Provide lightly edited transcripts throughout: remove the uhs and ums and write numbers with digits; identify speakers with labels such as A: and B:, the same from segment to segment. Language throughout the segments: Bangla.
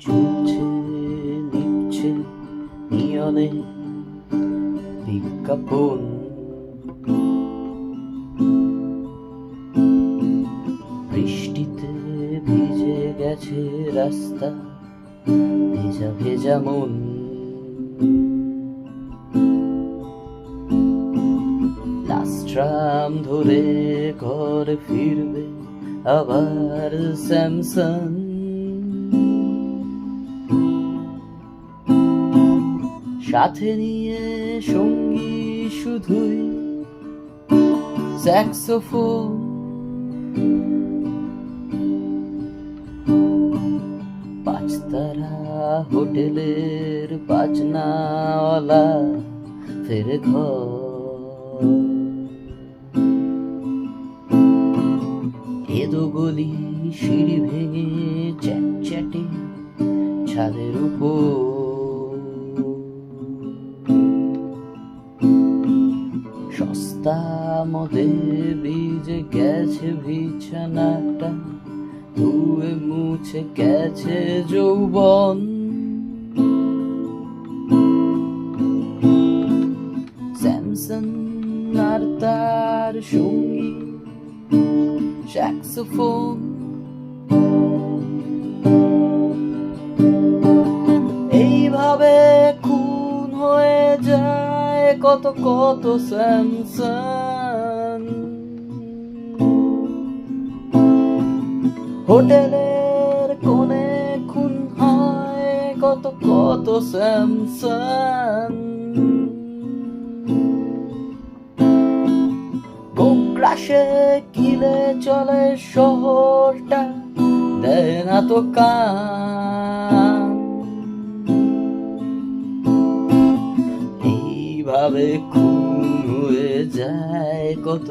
A: ঝুলছে নিচ্ছে নিয়নে বিজ্ঞাপন, বৃষ্টিতে ভিজে গেছে রাস্তা, ভেজা ভেজা মন। লাস্ট ট্রাম ধরে ঘরে ফিরবে আবার স্যামসন। সাথে নিয়ে সঙ্গী শুধুই স্যাক্সোফোন। পাঁচতারা হোটেলের বাজনাওয়ালা ফেরে ঘর। এদো গলি সিঁড়ি ভেঙে চ্যাটচ্যাটে ছাদের উপর। সস্তা মদে ভিজে গেছে বিছানাটা, ধুয়ে মুছে গেছে যৌবন। স্যামসন আর তার সঙ্গী স্যাক্সোফোন। এইভাবে খুন হয়ে যায় কত কত স্যামসন। হোটেলের কোণে খুন হয় কত কত স্যামসন। গোগ্রাসে কিলে চলে শহরটা, দেয় না তো কান। এইভাবে খুন হয়ে যায় কত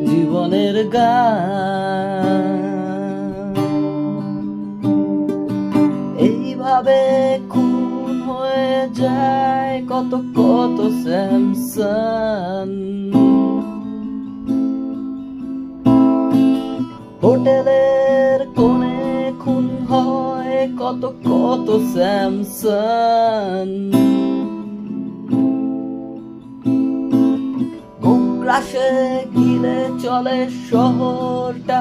A: জীবনের গান। এইভাবে খুন হয়ে যায় কত কত স্যামসন। হোটেলের কোণে খুন হয় কত কত স্যামসন। গোগ্রাসে গিলে চলে শহরটা,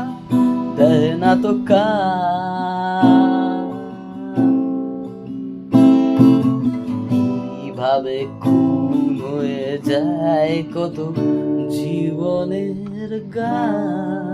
A: দেয় না তো কান। এইভাবে খুন হয়ে যায় কত জীবনের গান।